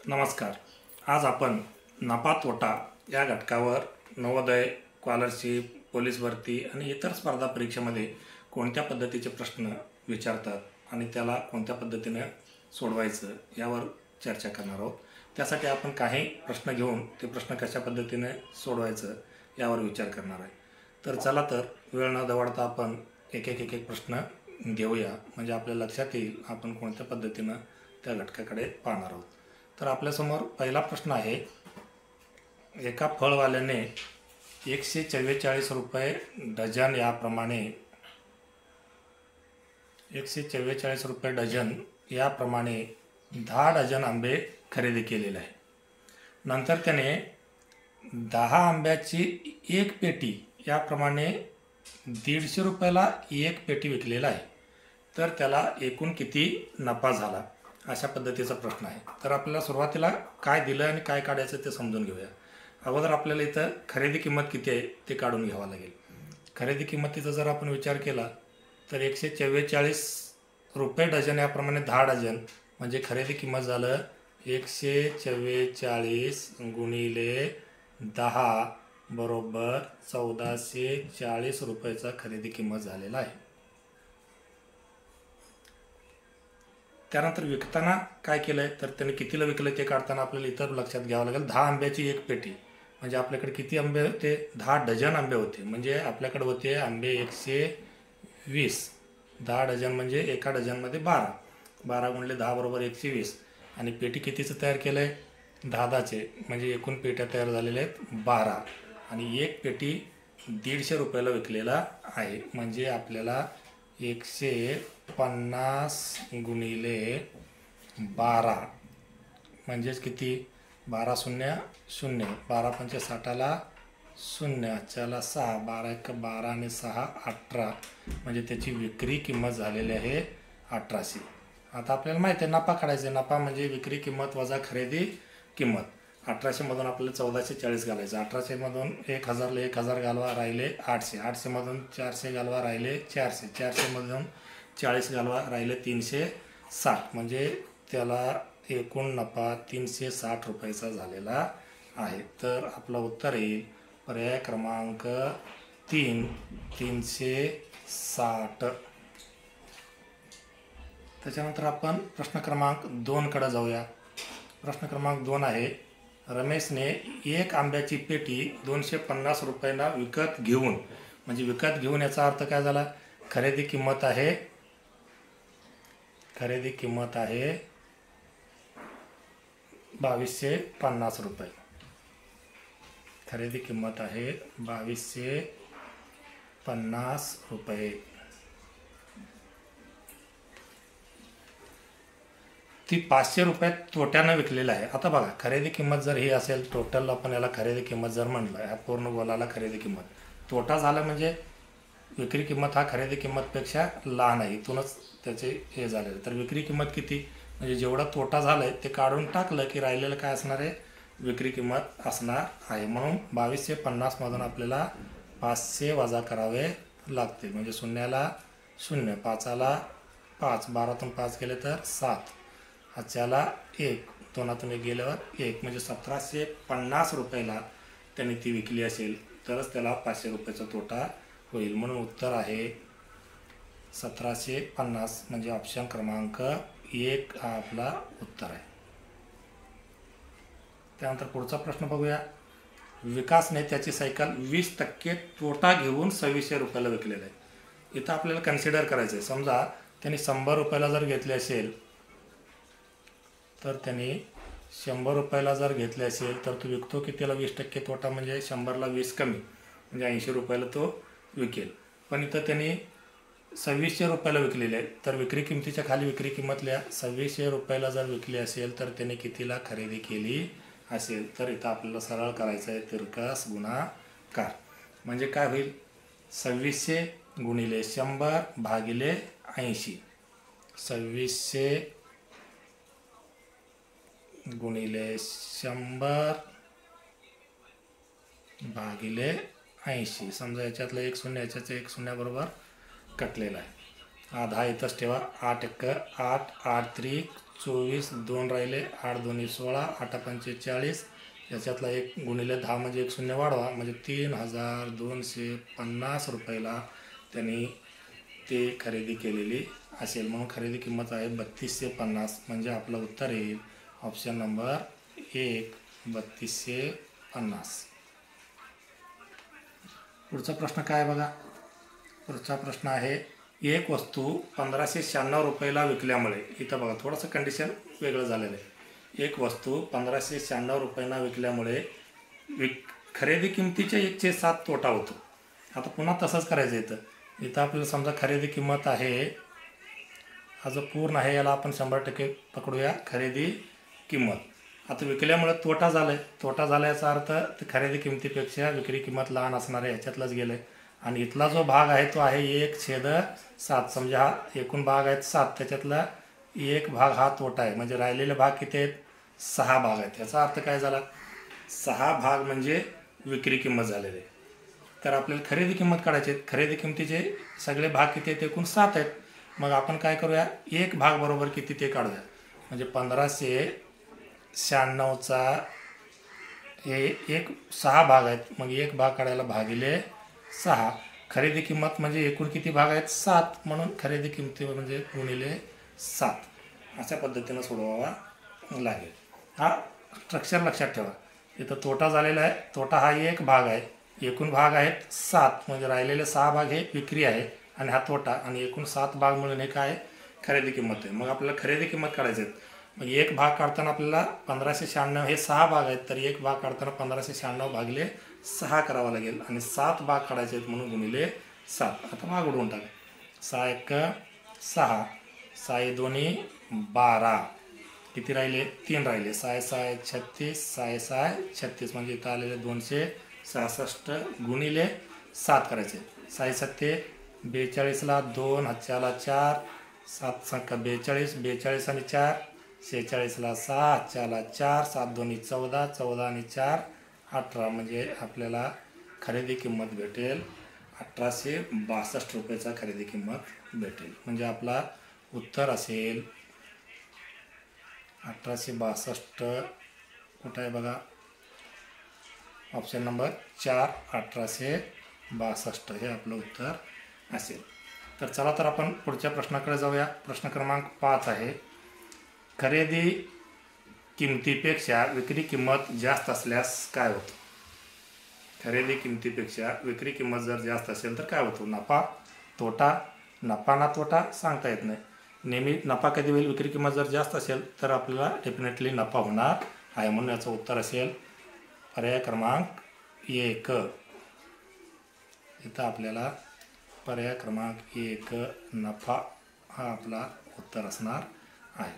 नमस्कार. आज आपण नफा तोटा या घटकावर नवोदय, स्कॉलरशिप, पोलीस भरती आणि इतर स्पर्धा परीक्षेमध्ये कोणत्या पद्धतीचे प्रश्न विचारतात आणि त्याला कोणत्या पद्धतीने सोडवायचं यावर चर्चा करणार आहोत. त्यासाठी आपण काही प्रश्न घेऊन ते प्रश्न कशा पद्धतीने सोडवायचं यावर विचार करणार आहे. तर चला तर वेळ न दवडता आपण एक एक प्रश्न घेऊया, म्हणजे आपल्या लक्षात येईल आपण कोणत्या पद्धतीनं त्या घटकाकडे पाहणार आहोत. तर आपल्यासमोर पहिला प्रश्न आहे. एका फळवाल्याने 144 रुपये डझन याप्रमाणे 144 रुपये डझन याप्रमाणे 10 डझन आंबे खरेदी केलेले आहे. नंतर त्याने 10 आंब्याची एक पेटी याप्रमाणे 150 रुपयाला एक पेटी विकलेला आहे. तर त्याला एकूण किती नफा झाला, अशा पद्धतीचा प्रश्न आहे. तर आपल्याला सुरुवातीला काय दिलं आणि काय काढायचं ते समजून घेऊया. अगोदर आपल्याला इथं खरेदी किंमत किती आहे ते काढून घ्यावं लागेल. खरेदी किंमतीचा जर आपण विचार केला तर 144 रुपये डझन याप्रमाणे 10 डझन म्हणजे खरेदी किंमत झालं 144 गुणिले 10 बरोबर 1440 रुपयाचा खरेदी किंमत झालेला आहे. त्यानंतर विकताना काय केलं आहे तर त्याने कितीला विकलं ते काढताना आपल्याला इतर लक्षात घ्यावं लागेल. 10 आंब्याची एक पेटी म्हणजे आपल्याकडे किती आंबे होते, 10 डझन आंबे होते. म्हणजे आपल्याकडे होते आंबे 120. 10 डझन म्हणजे एका डझनमध्ये 12. 12 गुणिले 10 बरोबर 120. आणि पेटी कितीचं तयार केलं आहे, 10चे म्हणजे एकूण पेट्या तयार झालेल्या आहेत 12. आणि एक पेटी 150 रुपयाला विकलेला आहे. म्हणजे आपल्याला 150 गुणिले 12 म्हणजेच किती, 12 शून्य शून्य, 12 पंचे 60ला 0, चला 6, 12 एक 12 आणि 6 18 म्हणजे त्याची विक्री किंमत झालेली आहे 1800. आता आपल्याला माहिती आहे नफा काढायचा आहे. नफा म्हणजे विक्री किंमत वजा खरेदी किंमत. 1800मधून आपल्याला 1440 घालायचं. 1800मधून 1000ला 1000 घालवा राहिले 800. 800मधून 400 घालवा राहिले 400. 400मधून 40 घालवा राहिले 360. म्हणजे त्याला एकूण नफा 360 रुपयाचा झालेला आहे. तर आपलं उत्तर येईल पर्याय क्रमांक 3, 360. त्याच्यानंतर आपण प्रश्न क्रमांक 2 कडे जाऊया. प्रश्न क्रमांक 2 आहे. रमेशने एक आंब्याची पेटी 250 रुपयांना विकत घेऊन, म्हणजे विकत घेऊन याचा अर्थ काय झाला, खरेदी किंमत आहे 2250 रुपये. खरेदी किंमत आहे 2250 रुपये. ती 500 रुपयात तोट्यानं विकलेलं आहे. आता बघा, खरेदी किंमत जर ही असेल, टोटल आपण याला खरेदी किंमत जर म्हणलं, ह्या पूर्ण बोलाला खरेदी किंमत, तोटा झाला म्हणजे विक्री किंमत हा खरेदी किंमतपेक्षा लहान आहे, इथूनच त्याचे हे झालेलं. तर विक्री किंमत किती, म्हणजे जेवढा तोटा झाला आहे ते काढून टाकलं की राहिलेलं काय असणार आहे, विक्री किंमत असणार आहे. म्हणून 2250मधून आपल्याला 500 वजा करावे लागते. म्हणजे शून्याला 0, 5ला 5, 12तून 5 गेले तर 7, ह्याच्याला 1, 2तून 1 गेल्यावर 1, म्हणजे 1750 रुपयाला त्यांनी ती विकली असेल तरच त्याला 500 रुपयाचा तोटा होईल. म्हणून उत्तर आहे 1750, म्हणजे ऑप्शन क्रमांक 1 हा आपला उत्तर आहे. त्यानंतर पुढचा प्रश्न बघूया. विकासने त्याची सायकल 20% तोटा घेऊन 2600 रुपयाला विकलेलं आहे. इथं आपल्याला कन्सिडर करायचं आहे. समजा त्यांनी 100 रुपयाला जर घेतले असेल तर त्यांनी 100 रुपयाला जर घेतले असेल तर तो विकतो की त्याला 20% तोटा, म्हणजे 100ला 20 कमी, म्हणजे 80 रुपयाला तो विकेल. पण इथं त्यांनी 2600 रुपयाला विकलेले आहे. तर विक्री किंमतीच्या खाली विक्री किंमत लिहा. 2600 रुपयाला जर विकली असेल तर त्याने कितीला खरेदी केली असेल. तर इथं आपल्याला सरळ करायचं आहे तिरकस गुणाकार. म्हणजे काय होईल, 2600 गुणिले 100 भागिले 80. 2600 गुणिले 100 भागिले 80. समजा याच्यातलं 1 शून्य याच्याचं 1 शून्याबरोबर कटलेला आहे. हा 10 इथंच ठेवा. 8 1 8, 8 3 24, 2 राहिले, 8 2 16, 8 पंचे 40, याच्यातला 1 गुणिले 10 म्हणजे 1 शून्य वाढवा म्हणजे 3250 रुपयाला त्यांनी ते खरेदी केलेली असेल. म्हणून खरेदी किंमत आहे 3250. म्हणजे आपलं उत्तर येईल ऑप्शन नंबर 1, 3250. पुढचा प्रश्न काय बघा. पुढचा प्रश्न आहे, एक वस्तू 1596 रुपयाला विकल्यामुळे, इथं बघा थोडंसं कंडिशन वेगळं झालेलं आहे. एक वस्तू 1596 रुपयांना विकल्यामुळे खरेदी किमतीच्या 1/7 तोटा होतो. आता पुन्हा तसंच करायचं. इथं आपल्याला समजा खरेदी किंमत आहे, हा जो पूर्ण आहे याला आपण 100% पकडूया खरेदी किंमत. आता विकल्यामुळे तोटा झाला आहे. तोटा झाला याचा अर्थ ते खरेदी किमतीपेक्षा विक्री किंमत लहान असणार आहे, ह्याच्यातलंच गेलं आहे. आणि इथला जो भाग आहे तो आहे 1/7. समजा हा एकूण भाग आहेत 7, त्याच्यातला 1 भाग हा तोटा आहे. म्हणजे राहिलेले भाग किती आहेत? 6 भाग आहेत. याचा अर्थ काय झाला? 6 भाग म्हणजे विक्री किंमत झालेली आहे. तर आपल्याला खरेदी किंमत काढायची आहे. खरेदी किंमतीचे सगळे भाग किती आहेत? एकूण 7 आहेत. मग आपण काय करूया, 1 भाग बरोबर किती ते काढूया. म्हणजे 1596चा हे 6 भाग आहेत. मग 1 भाग काढायला भागिले 6. खरेदी किंमत म्हणजे एकूण किती भाग आहेत? 7. म्हणून खरेदी किंमती म्हणजे गुणिले 7. अशा पद्धतीनं सोडवावा लागेल. हा स्ट्रक्चर लक्षात ठेवा. इथं तोटा झालेला आहे. तोटा हा 1 भाग आहे. एकूण भाग आहेत 7. म्हणजे राहिलेले 6 भाग हे विक्री आहे आणि हा तोटा, आणि एकूण 7 भाग मिळून हे काय? खरेदी किंमत आहे. मग आपल्याला खरेदी किंमत काढायची आहे. मग 1 भाग काढताना आपल्याला 1596 हे 6 भाग आहेत, तर 1 भाग काढताना 1596 भागिले 6 करावा लागेल आणि 7 भाग काढायचे आहेत म्हणून गुणिले 7. आता भाग उडवून टाका. 6 1 6, 6 2 12, किती राहिले? 3 राहिले. 6 6 36, 6 6 36, म्हणजे इथं आलेले 266 गुणिले 7 करायचे. 6 7 42ला 2, हातच्याला 4, 7 7 42, 42 आणि 4 46ला 6, हातच्याला 4, 7 2 14, 14 आणि 4 18, म्हणजे आपल्याला खरेदी किंमत भेटेल 1862 रुपयाचा खरेदी किंमत भेटेल. म्हणजे आपला उत्तर असेल 1862. कुठं आहे बघा? ऑप्शन नंबर 4, 1862 हे आपलं उत्तर असेल. तर चला तर आपण पुढच्या प्रश्नाकडे जाऊया. प्रश्न क्रमांक 5 आहे, खरेदी किमतीपेक्षा विक्री किंमत जास्त असल्यास काय होतं? खरेदी किमतीपेक्षा विक्री किंमत जर जास्त असेल तर काय होतं? नफा, तोटा? नफा ना तोटा सांगता येत नाही. नेहमी नफा कधी होईल? विक्री किंमत जर जास्त असेल तर आपल्याला डेफिनेटली नफा होणार आहे. म्हणून याचं उत्तर असेल पर्याय क्रमांक 1. इथं आपल्याला पर्याय क्रमांक 1 नफा हा आपला उत्तर असणार आहे.